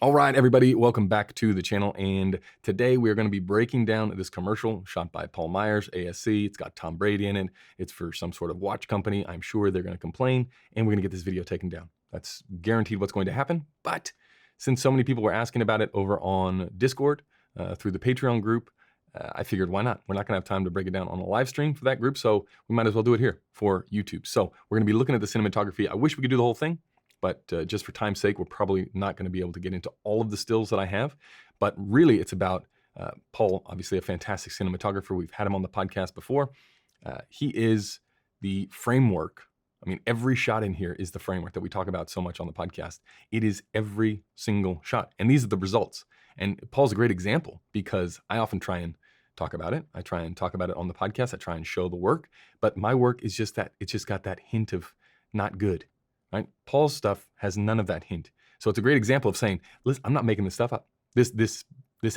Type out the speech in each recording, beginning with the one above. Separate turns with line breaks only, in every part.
All right, everybody, welcome back to the channel. And today we're going to be breaking down this commercial shot by Paul Meyers A.S.C. It's got Tom Brady in it. It's for some sort of watch company. I'm sure they're going to complain, and we're going to get this video taken down. That's guaranteed what's going to happen. But since so many people were asking about it over on Discord through the Patreon group, I figured why not? We're not going to have time to break it down on a live stream for that group, so we might as well do it here for YouTube. So we're going to be looking at the cinematography. I wish we could do the whole thing, but just for time's sake, we're probably not going to be able to get into all of the stills that I have. But really, it's about Paul, obviously a fantastic cinematographer. We've had him on the podcast before. He is the framework. I mean, every shot in here is the framework that we talk about so much on the podcast. It is every single shot. And these are the results. And Paul's a great example because I often try and talk about it. I try and talk about it on the podcast. I try and show the work. But my work is just that. It's just got that hint of not good. Right? Paul's stuff has none of that hint. So it's a great example of saying, listen, I'm not making this stuff up. This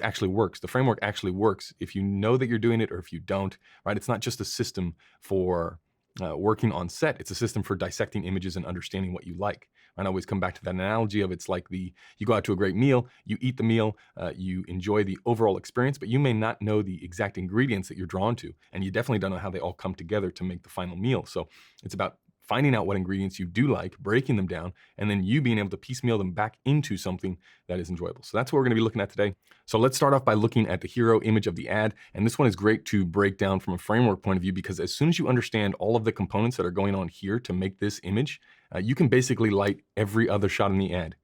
actually works. The framework actually works if you know that you're doing it or if you don't, right? It's not just a system for working on set. It's a system for dissecting images and understanding what you like. And I always come back to that analogy of it's like you go out to a great meal, you eat the meal, you enjoy the overall experience, but you may not know the exact ingredients that you're drawn to. And you definitely don't know how they all come together to make the final meal. So it's about finding out what ingredients you do like, breaking them down, and then you being able to piecemeal them back into something that is enjoyable. So that's what we're going to be looking at today. So let's start off by looking at the hero image of the ad. And this one is great to break down from a framework point of view, because as soon as you understand all of the components that are going on here to make this image, you can basically light every other shot in the ad.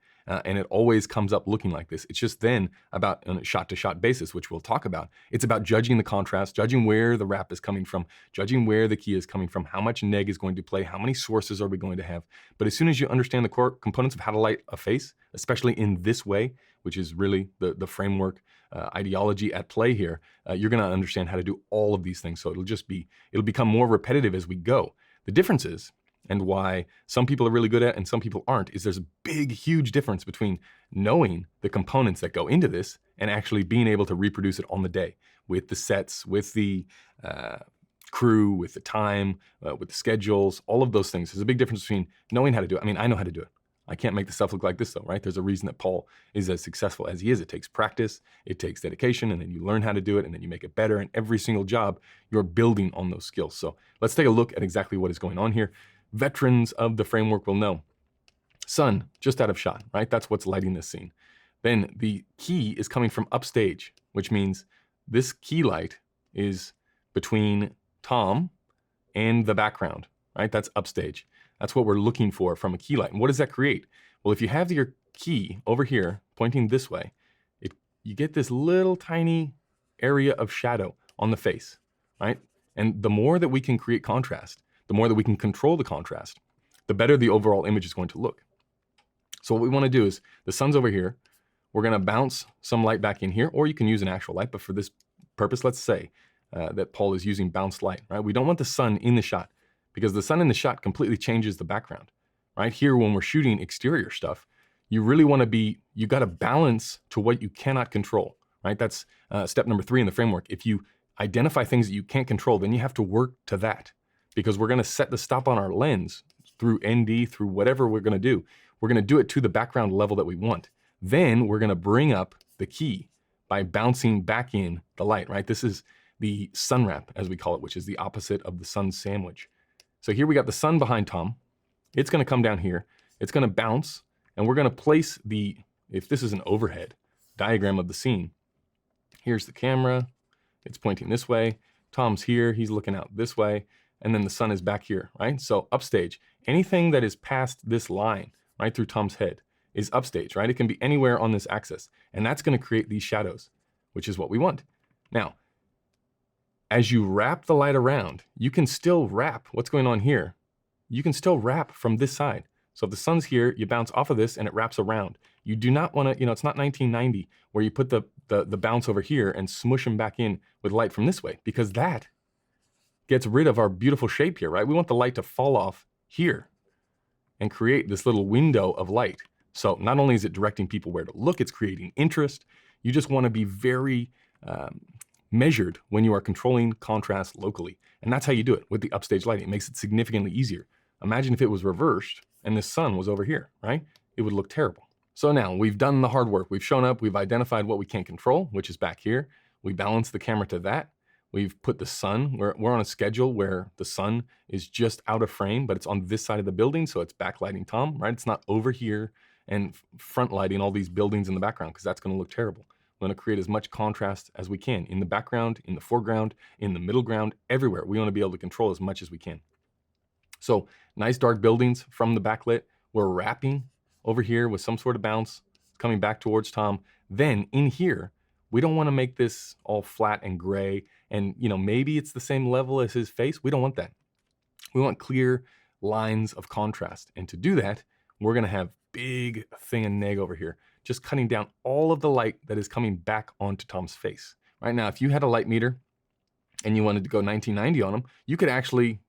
And it always comes up looking like this. It's just then about on a shot-to-shot basis, which we'll talk about. It's about judging the contrast, judging where the wrap is coming from, judging where the key is coming from, how much neg is going to play, how many sources are we going to have. But as soon as you understand the core components of how to light a face, especially in this way, which is really the framework ideology at play here, you're going to understand how to do all of these things. So it'll become more repetitive as we go. The difference is, and why some people are really good at and some people aren't, is there's a big, huge difference between knowing the components that go into this and actually being able to reproduce it on the day with the sets, with the crew, with the time, with the schedules, all of those things. There's a big difference between knowing how to do it. I mean, I know how to do it. I can't make the stuff look like this though, right? There's a reason that Paul is as successful as he is. It takes practice, it takes dedication, and then you learn how to do it, and then you make it better. And every single job, you're building on those skills. So let's take a look at exactly what is going on here. Veterans of the framework will know. Sun, just out of shot, right? That's what's lighting this scene. Then the key is coming from upstage, which means this key light is between Tom and the background, right? That's upstage. That's what we're looking for from a key light. And what does that create? Well, if you have your key over here pointing this way, you get this little tiny area of shadow on the face, right? And the more that we can create contrast, the more that we can control the contrast, the better the overall image is going to look. So what we want to do is, the sun's over here, we're going to bounce some light back in here, or you can use an actual light, but for this purpose, let's say that Paul is using bounced light, right? We don't want the sun in the shot, because the sun in the shot completely changes the background, right? Here, when we're shooting exterior stuff, you really want to you got to balance to what you cannot control, right? That's step number 3 in the framework. If you identify things that you can't control, then you have to work to that. Because we're going to set the stop on our lens through ND, through whatever we're going to do. We're going to do it to the background level that we want. Then we're going to bring up the key by bouncing back in the light, right? This is the sun wrap, as we call it, which is the opposite of the sun sandwich. So here we got the sun behind Tom. It's going to come down here. It's going to bounce, and we're going to place if this is an overhead diagram of the scene, here's the camera. It's pointing this way. Tom's here. He's looking out this way. And then the sun is back here, right? So upstage, anything that is past this line, right through Tom's head, is upstage, right? It can be anywhere on this axis. And that's going to create these shadows, which is what we want. Now, as you wrap the light around, you can still wrap what's going on here. You can still wrap from this side. So if the sun's here, you bounce off of this and it wraps around. You do not want to, it's not 1990 where you put the bounce over here and smush them back in with light from this way, because that gets rid of our beautiful shape here, right? We want the light to fall off here and create this little window of light. So not only is it directing people where to look, it's creating interest. You just want to be very measured when you are controlling contrast locally. And that's how you do it with the upstage lighting. It makes it significantly easier. Imagine if it was reversed and the sun was over here, right? It would look terrible. So now we've done the hard work. We've shown up, we've identified what we can't control, which is back here. We balance the camera to that. We've put the sun, we're on a schedule where the sun is just out of frame, but it's on this side of the building, so it's backlighting Tom, right? It's not over here and front lighting all these buildings in the background, because that's gonna look terrible. We're gonna create as much contrast as we can in the background, in the foreground, in the middle ground, everywhere. We wanna be able to control as much as we can. So nice dark buildings from the backlit. We're wrapping over here with some sort of bounce coming back towards Tom. Then in here, we don't want to make this all flat and gray and maybe it's the same level as his face. We don't want that. We want clear lines of contrast. And to do that, we're going to have big thing and neg over here, just cutting down all of the light that is coming back onto Tom's face. Right now, if you had a light meter and you wanted to go 1990 on him, you could actually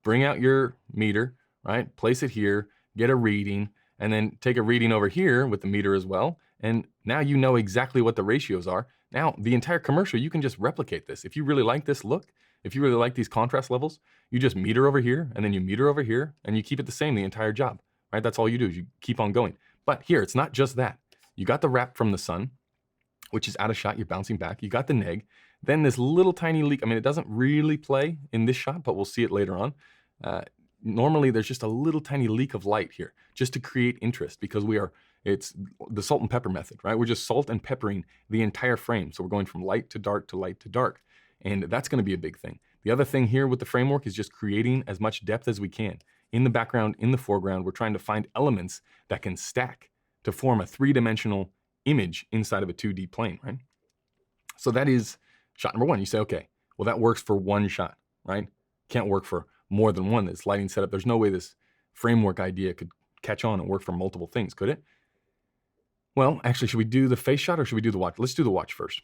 bring out your meter, right? Place it here, get a reading, and then take a reading over here with the meter as well. And now you know exactly what the ratios are. Now, the entire commercial, you can just replicate this. If you really like this look, if you really like these contrast levels, you just meter over here, and then you meter over here, and you keep it the same the entire job, right? That's all you do, is you keep on going. But here, it's not just that. You got the wrap from the sun, which is out of shot, you're bouncing back. You got the neg. Then this little tiny leak, I mean, it doesn't really play in this shot, but we'll see it later on. Normally there's just a little tiny leak of light here just to create interest, because it's the salt and pepper method, right? We're just salt and peppering the entire frame. So we're going from light to dark to light to dark. And that's going to be a big thing. The other thing here with the framework is just creating as much depth as we can. In the background, in the foreground, we're trying to find elements that can stack to form a three-dimensional image inside of a 2D plane, right? So that is shot number one. You say, okay, well, that works for one shot, right? Can't work for more than one. This lighting setup, there's no way this framework idea could catch on and work for multiple things, could it? Well, actually, should we do the face shot or should we do the watch? Let's do the watch first.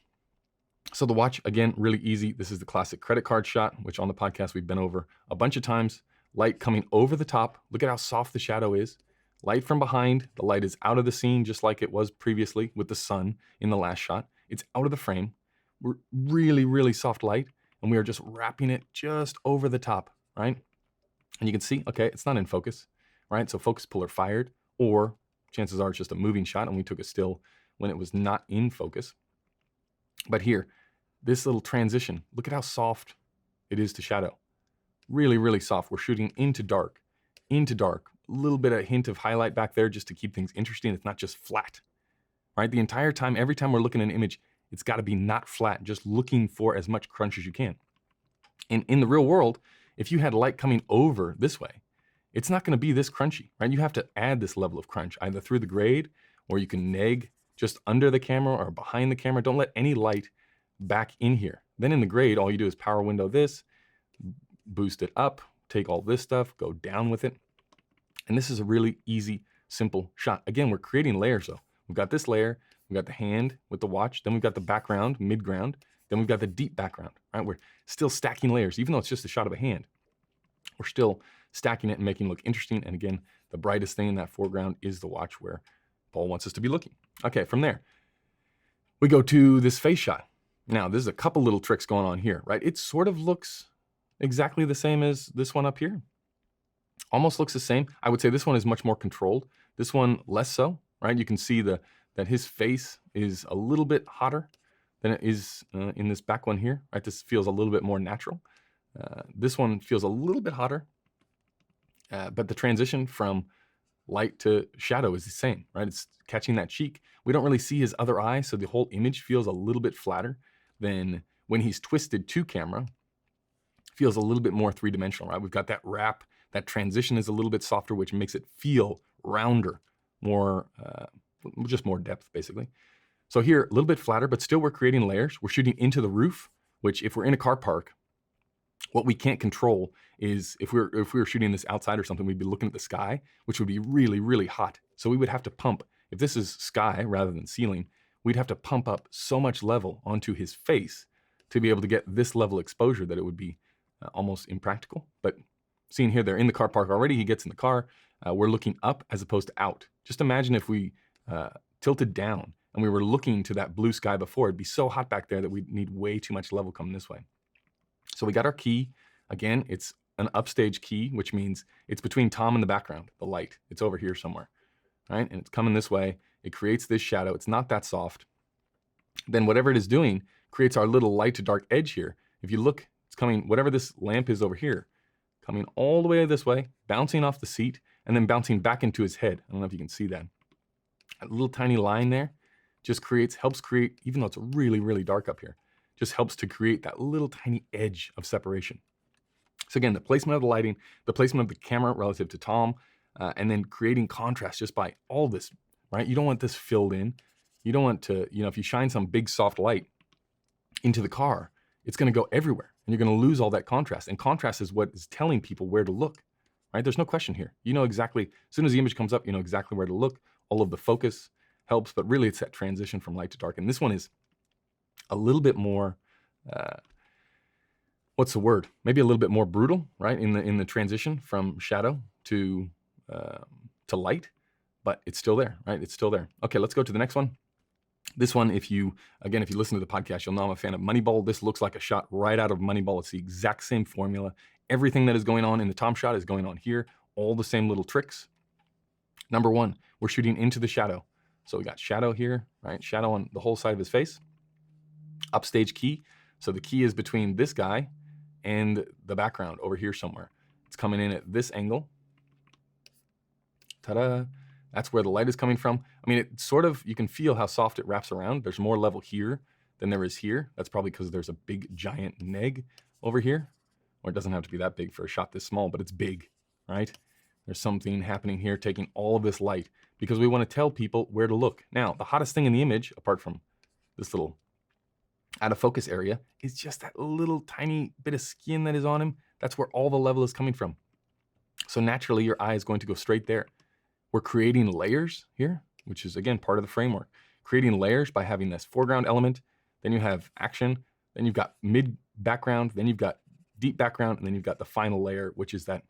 So the watch, again, really easy. This is the classic credit card shot, which on the podcast we've been over a bunch of times. Light coming over the top. Look at how soft the shadow is. Light from behind. The light is out of the scene just like it was previously with the sun in the last shot. It's out of the frame. We're really, really soft light, and we are just wrapping it just over the top, right? And you can see, okay, it's not in focus, right? So focus puller fired, or chances are it's just a moving shot and we took a still when it was not in focus. But here, this little transition, look at how soft it is to shadow. Really, really soft. We're shooting into dark, a little bit of hint of highlight back there just to keep things interesting. It's not just flat, right? The entire time, every time we're looking at an image, it's got to be not flat, just looking for as much crunch as you can. And in the real world, if you had light coming over this way, it's not going to be this crunchy, right? You have to add this level of crunch either through the grade, or you can neg just under the camera or behind the camera. Don't let any light back in here. Then in the grade, all you do is power window this, boost it up, take all this stuff, go down with it. And this is a really easy, simple shot. Again, we're creating layers though. We've got this layer, we've got the hand with the watch, then we've got the background, mid-ground, then we've got the deep background, right? We're still stacking layers, even though it's just a shot of a hand. We're still stacking it and making it look interesting. And again, the brightest thing in that foreground is the watch where Paul wants us to be looking. Okay, from there, we go to this face shot. Now, there's a couple little tricks going on here, right? It sort of looks exactly the same as this one up here. Almost looks the same. I would say this one is much more controlled. This one less so, right? You can see that his face is a little bit hotter than it is in this back one here, right? This feels a little bit more natural. This one feels a little bit hotter, but the transition from light to shadow is the same, right? It's catching that cheek. We don't really see his other eye, so the whole image feels a little bit flatter than when he's twisted to camera. Feels a little bit more three-dimensional, right? We've got that wrap. That transition is a little bit softer, which makes it feel rounder, more, just more depth, basically. So here, a little bit flatter, but still we're creating layers. We're shooting into the roof, which if we're in a car park, what we can't control is if we were shooting this outside or something, we'd be looking at the sky, which would be really, really hot. So we would have to pump, if this is sky rather than ceiling, we'd have to pump up so much level onto his face to be able to get this level exposure that it would be almost impractical. But seeing here, they're in the car park already. He gets in the car. We're looking up as opposed to out. Just imagine if we tilted down and we were looking to that blue sky before. It'd be so hot back there that we'd need way too much level coming this way. So we got our key. Again, it's an upstage key, which means it's between Tom and the background, the light. It's over here somewhere, right? And it's coming this way. It creates this shadow. It's not that soft. Then whatever it is doing creates our little light to dark edge here. If you look, it's coming, whatever this lamp is over here, coming all the way this way, bouncing off the seat, and then bouncing back into his head. I don't know if you can see that. That little tiny line there just helps create, even though it's really, really dark up here, just helps to create that little tiny edge of separation. So again, the placement of the lighting, the placement of the camera relative to Tom, and then creating contrast just by all this, right? You don't want this filled in. You don't want to, if you shine some big soft light into the car, it's going to go everywhere and you're going to lose all that contrast. And contrast is what is telling people where to look, right? There's no question here. You know exactly, as soon as the image comes up, you know exactly where to look. All of the focus helps, but really it's that transition from light to dark. And this one is a little bit more, what's the word? Maybe a little bit more brutal, right? In the transition from shadow to light, but it's still there, right? It's still there. Okay, let's go to the next one. This one, if you listen to the podcast, you'll know I'm a fan of Moneyball. This looks like a shot right out of Moneyball. It's the exact same formula. Everything that is going on in the Tom shot is going on here. All the same little tricks. Number one, we're shooting into the shadow. So we got shadow here, right? Shadow on the whole side of his face. Upstage key. So the key is between this guy and the background over here somewhere. It's coming in at this angle. Ta-da. That's where the light is coming from. I mean, it sort of, you can feel how soft it wraps around. There's more level here than there is here. That's probably because there's a big giant neg over here. Or it doesn't have to be that big for a shot this small, but it's big, right? There's something happening here taking all of this light because we want to tell people where to look. Now, the hottest thing in the image, apart from this little out of focus area, is just that little tiny bit of skin that is on him. That's where all the level is coming from. So naturally, your eye is going to go straight there. We're creating layers here, which is, again, part of the framework. Creating layers by having this foreground element, then you have action, then you've got mid background, then you've got deep background, and then you've got the final layer, which is that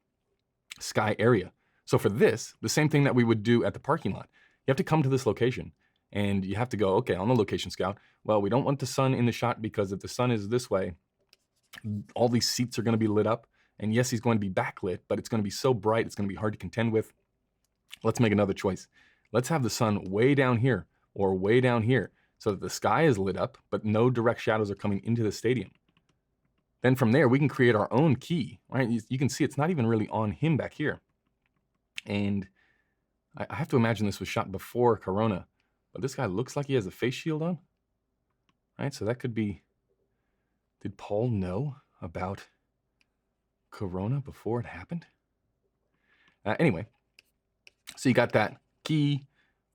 sky area. So for this, the same thing that we would do at the parking lot. You have to come to this location, and you have to go, okay, on the location scout, well, we don't want the sun in the shot because if the sun is this way, all these seats are going to be lit up. And yes, he's going to be backlit, but it's going to be so bright, it's going to be hard to contend with. Let's make another choice. Let's have the sun way down here or way down here so that the sky is lit up, but no direct shadows are coming into the stadium. Then from there, we can create our own key, right? You can see it's not even really on him back here. And I have to imagine this was shot before Corona, but this guy looks like he has a face shield on, right? So that could be, did Paul know about Corona before it happened? Anyway, so you got that key,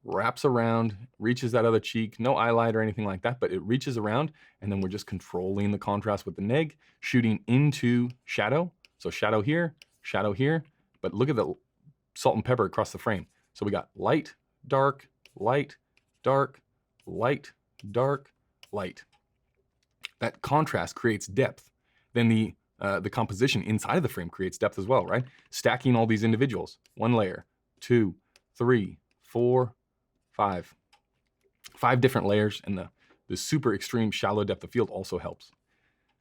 wraps around, reaches that other cheek, no eye light or anything like that, but it reaches around, and then we're just controlling the contrast with the neg, shooting into shadow. So shadow here, but look at the salt and pepper across the frame. So we got light, dark, light, dark, light, dark, light. That contrast creates depth. Then the composition inside of the frame creates depth as well, right? Stacking all these individuals, one layer, 2, 3, 4, 5. 5 different layers, and the super extreme shallow depth of field also helps.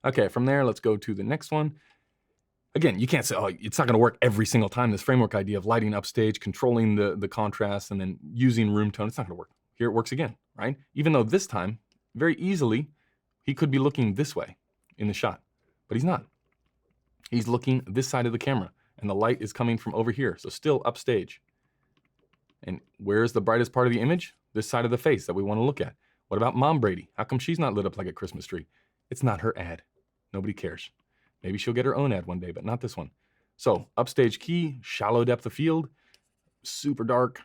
Okay, from there, let's go to the next one. Again, you can't say, oh, it's not going to work every single time. This framework idea of lighting upstage, controlling the contrast, and then using room tone, it's not going to work. Here it works again, right? Even though this time, very easily, he could be looking this way in the shot, but he's not. He's looking this side of the camera, and the light is coming from over here, so still upstage. And where's the brightest part of the image? This side of the face that we want to look at. What about Mom Brady? How come she's not lit up like a Christmas tree? It's not her ad. Nobody cares. Maybe she'll get her own ad one day, but not this one. So upstage key, shallow depth of field, super dark.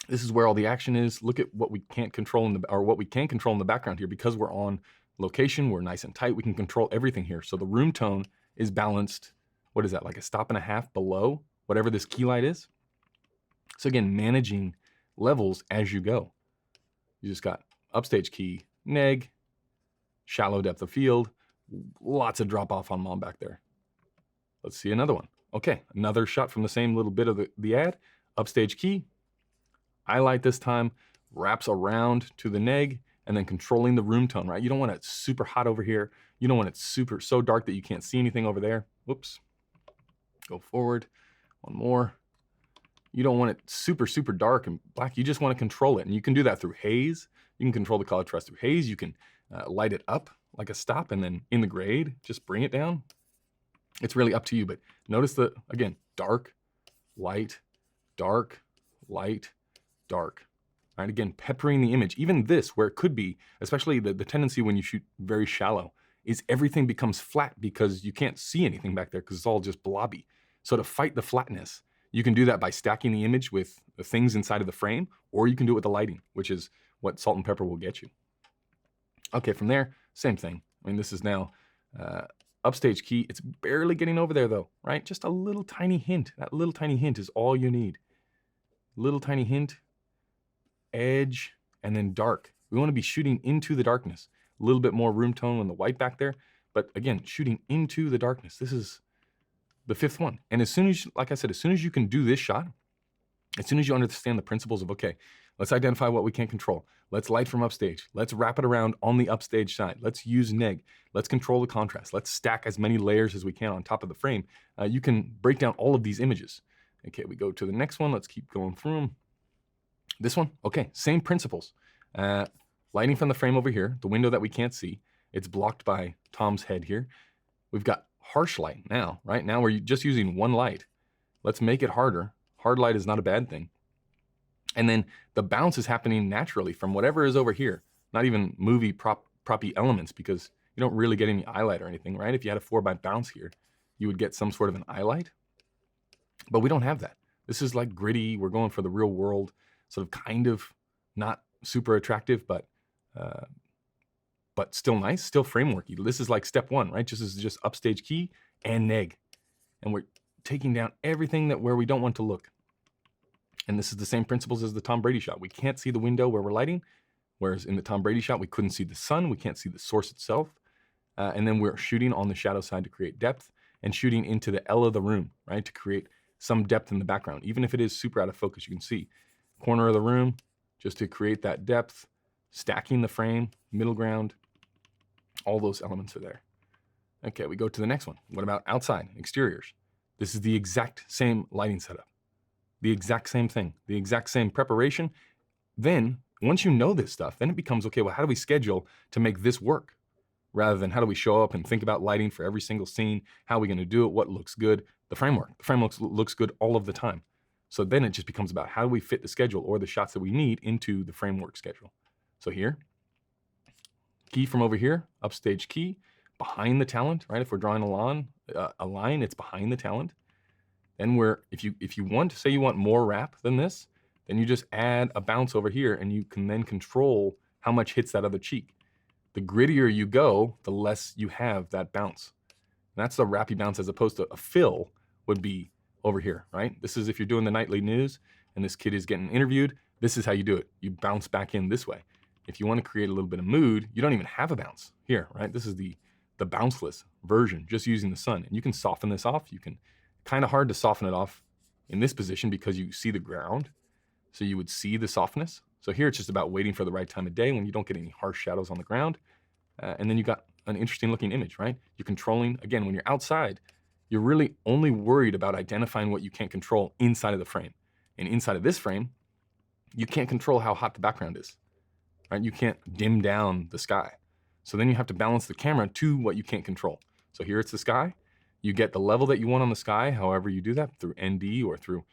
This is where all the action is. Look at what we can't control what we can control in the background here. Because we're on location, we're nice and tight. We can control everything here. So the room tone is balanced. What is that? Like a stop and a half below whatever this key light is. So again, managing levels as you go. You just got upstage key, neg, shallow depth of field, lots of drop off on Mom back there. Let's see another one. Okay, another shot from the same little bit of the ad. Upstage key, highlight this time, wraps around to the neg, and then controlling the room tone, right? You don't want it super hot over here. You don't want it so dark that you can't see anything over there. Whoops. Go forward. One more. You don't want it super, super dark and black. You just want to control it. And you can do that through haze. You can control the contrast through haze. You can light it up like a stop, and then in the grade, just bring it down. It's really up to you, but notice the, again, dark, light, dark, light, dark. Right, again, peppering the image. Even this, where it could be, especially the tendency when you shoot very shallow, is everything becomes flat because you can't see anything back there because it's all just blobby. So to fight the flatness, you can do that by stacking the image with the things inside of the frame, or you can do it with the lighting, which is what salt and pepper will get you. Okay, from there, same thing. I mean, this is now upstage key. It's barely getting over there though, right? Just a little tiny hint. That little tiny hint is all you need. Little tiny hint, edge, and then dark. We want to be shooting into the darkness. A little bit more room tone on the white back there, but again, shooting into the darkness. This is the fifth one. And as soon as, like I said, as soon as you can do this shot, as soon as you understand the principles of, okay, let's identify what we can't control. Let's light from upstage. Let's wrap it around on the upstage side. Let's use neg. Let's control the contrast. Let's stack as many layers as we can on top of the frame. You can break down all of these images. Okay, we go to the next one. Let's keep going through them. This one, okay, same principles. Lighting from the frame over here, the window that we can't see. It's blocked by Tom's head here. We've got harsh light now, right? Now we're just using one light. Let's make it harder. Hard light is not a bad thing. And then the bounce is happening naturally from whatever is over here, not even movie proppy elements, because you don't really get any eye light or anything, right? If you had a 4x bounce here, you would get some sort of an eye light, but we don't have that. This is like gritty. We're going for the real world, sort of kind of not super attractive, but still nice, still frameworky. This is like step one, right? This is just upstage key and neg. And we're taking down everything that where we don't want to look. And this is the same principles as the Tom Brady shot. We can't see the window where we're lighting, whereas in the Tom Brady shot, we couldn't see the sun. We can't see the source itself. And then we're shooting on the shadow side to create depth and shooting into the L of the room, right? To create some depth in the background. Even if it is super out of focus, you can see corner of the room just to create that depth, stacking the frame, middle ground, all those elements are there. Okay, we go to the next one. What about outside, exteriors? This is the exact same lighting setup. The exact same thing, the exact same preparation. Then once you know this stuff, then it becomes, okay, well, how do we schedule to make this work? Rather than how do we show up and think about lighting for every single scene? How are we going to do it? What looks good? The framework. The framework looks good all of the time. So then it just becomes about how do we fit the schedule or the shots that we need into the framework schedule. So here, key from over here, upstage key, behind the talent, right? If we're drawing a line, it's behind the talent. Then if you want to say you want more wrap than this, then you just add a bounce over here and you can then control how much hits that other cheek. The grittier you go, the less you have that bounce. And that's the wrappy bounce, as opposed to a fill would be over here, right? This is if you're doing the nightly news and this kid is getting interviewed, this is how you do it. You bounce back in this way. If you want to create a little bit of mood, you don't even have a bounce here, right? This is the bounceless version, just using the sun. And you can soften this off. You can, kind of hard to soften it off in this position because you see the ground. So you would see the softness. So here it's just about waiting for the right time of day when you don't get any harsh shadows on the ground. And then you got an interesting looking image, right? You're controlling, again, when you're outside, you're really only worried about identifying what you can't control inside of the frame. And inside of this frame, you can't control how hot the background is, right? You can't dim down the sky. So then you have to balance the camera to what you can't control. So here it's the sky. You get the level that you want on the sky, however you do that, through ND or through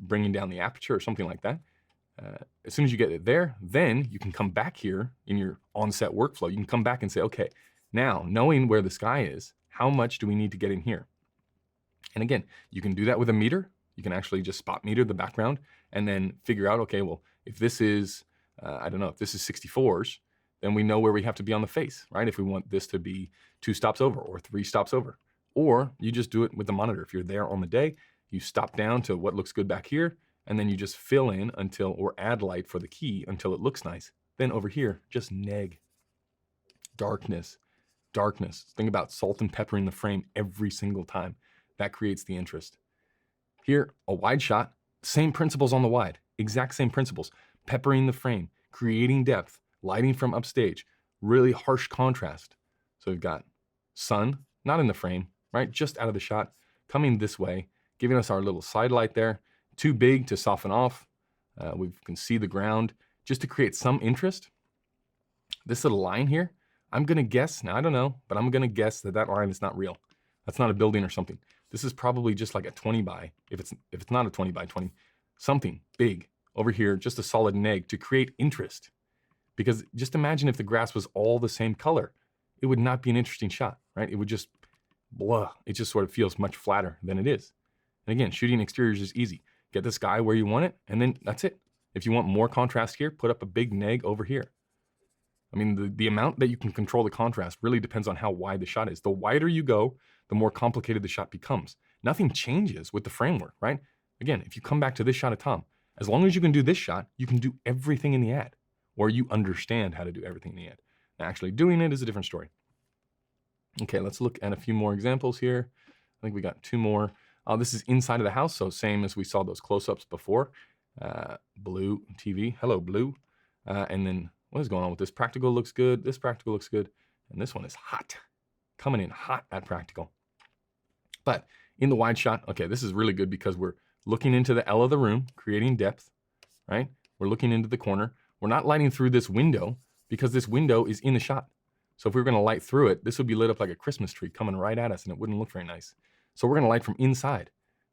bringing down the aperture or something like that. As soon as you get it there, then you can come back here in your on-set workflow. You can come back and say, okay, now knowing where the sky is, how much do we need to get in here? And again, you can do that with a meter. You can actually just spot meter the background and then figure out, okay, well, if this is, I don't know, if this is 64s, then we know where we have to be on the face, right? If we want this to be 2 stops over or 3 stops over. Or you just do it with the monitor. If you're there on the day, you stop down to what looks good back here, and then you just fill in until, or add light for the key until it looks nice. Then over here, just neg. Darkness, darkness. Think about salt and pepper in the frame every single time. That creates the interest. Here, a wide shot, same principles on the wide, exact same principles. Peppering the frame, creating depth, lighting from upstage, really harsh contrast. So we've got sun, not in the frame, right? Just out of the shot, coming this way, giving us our little side light there, too big to soften off. We can see the ground just to create some interest. This little line here, I'm gonna guess, now I don't know, but I'm gonna guess that that line is not real. That's not a building or something. This is probably just like a 20 by, if it's not a 20 by 20, something big over here, just a solid neg to create interest. Because just imagine if the grass was all the same color, it would not be an interesting shot, right? It would just blah. It just sort of feels much flatter than it is. And again, shooting exteriors is easy. Get the sky where you want it, and then that's it. If you want more contrast here, put up a big neg over here. I mean, the amount that you can control the contrast really depends on how wide the shot is. The wider you go, the more complicated the shot becomes. Nothing changes with the framework, right? Again, if you come back to this shot of Tom, as long as you can do this shot, you can do everything in the ad, or you understand how to do everything in the ad. Now, actually doing it is a different story. Okay, let's look at a few more examples here. I think we got 2 more. This is inside of the house, so same as we saw those close-ups before. Blue TV, hello blue. And then what is going on with this? Practical looks good, this practical looks good, and this one is hot. Coming in hot at practical. But in the wide shot, okay, this is really good because we're looking into the L of the room, creating depth, right? We're looking into the corner. We're not lighting through this window because this window is in the shot. So if we were gonna light through it, this would be lit up like a Christmas tree coming right at us and it wouldn't look very nice. So we're gonna light from inside.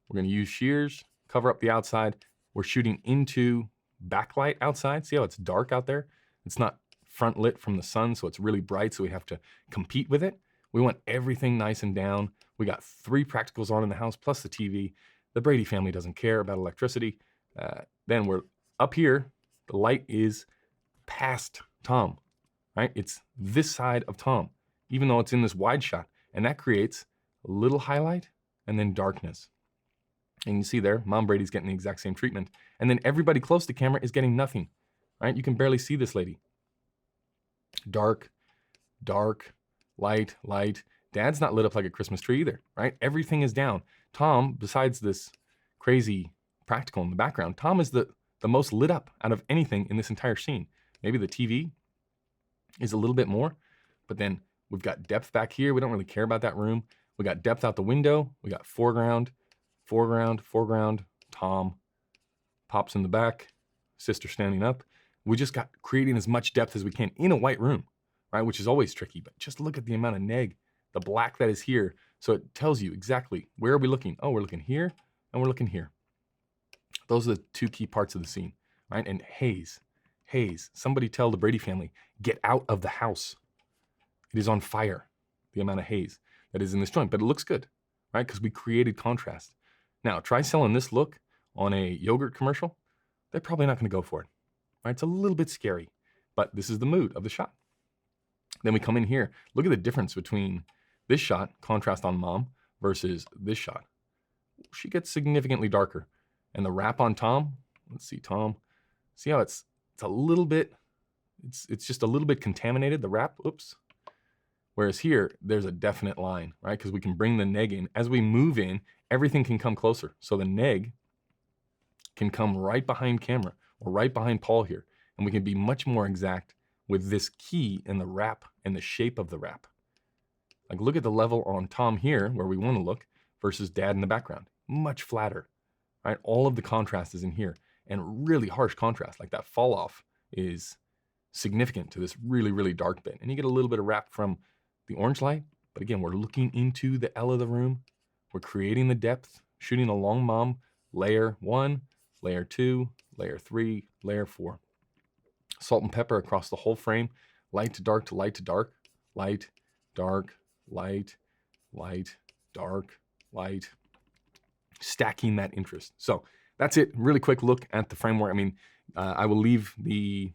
We're gonna use shears, cover up the outside. We're shooting into backlight outside. See how it's dark out there? It's not front lit from the sun, so it's really bright, so we have to compete with it. We want everything nice and down. We got 3 practicals on in the house, plus the TV. The Brady family doesn't care about electricity. Then we're up here. The light is past Tom, right? It's this side of Tom, even though it's in this wide shot. And that creates a little highlight and then darkness. And you see there, Mom Brady's getting the exact same treatment. And then everybody close to camera is getting nothing, right? You can barely see this lady. Dark, dark, light, light. Dad's not lit up like a Christmas tree either, right? Everything is down. Tom, besides this crazy practical in the background, Tom is the most lit up out of anything in this entire scene. Maybe the TV is a little bit more, but then we've got depth back here. We don't really care about that room. We got depth out the window. We got foreground, foreground, foreground. Tom pops in the back, sister standing up. We just got creating as much depth as we can in a white room, right? Which is always tricky, but just look at the amount of neg, the black that is here. So it tells you exactly where are we looking? Oh, we're looking here and we're looking here. Those are the 2 key parts of the scene, right? And haze, haze. Somebody tell the Brady family, get out of the house. It is on fire, the amount of haze that is in this joint, but it looks good, right? Because we created contrast. Now, try selling this look on a yogurt commercial. They're probably not gonna go for it, right? It's a little bit scary, but this is the mood of the shot. Then we come in here. Look at the difference between this shot, contrast on Mom, versus this shot. She gets significantly darker. And the wrap on Tom, let's see Tom. See how it's a little bit, it's just a little bit contaminated, the wrap, oops. Whereas here, there's a definite line, right? Because we can bring the neg in. As we move in, everything can come closer. So the neg can come right behind camera or right behind Paul here. And we can be much more exact with this key and the wrap and the shape of the wrap. Like look at the level on Tom here where we want to look versus Dad in the background. Much flatter, right? All of the contrast is in here and really harsh contrast. Like that fall off is significant to this really, really dark bit. And you get a little bit of wrap from the orange light. But again, we're looking into the L of the room. We're creating the depth, shooting along Mom, layer 1, layer 2, layer 3, layer 4. Salt and pepper across the whole frame, light to dark to light to dark, light, dark, light, light, dark, light, stacking that interest. So that's it. Really quick look at the framework. I mean, I will leave the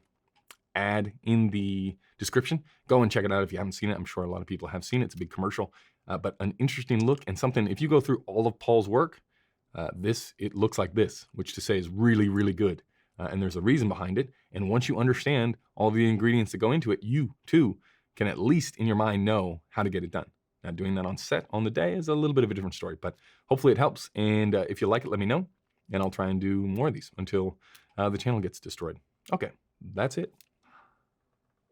ad in the description. Go and check it out if you haven't seen it. I'm sure a lot of people have seen it. It's a big commercial, but an interesting look and something, if you go through all of Paul's work, it looks like this, which to say is really, really good. And there's a reason behind it. And once you understand all the ingredients that go into it, you too can at least in your mind know how to get it done. Now doing that on set on the day is a little bit of a different story, but hopefully it helps. And if you like it, let me know and I'll try and do more of these until the channel gets destroyed. Okay, that's it.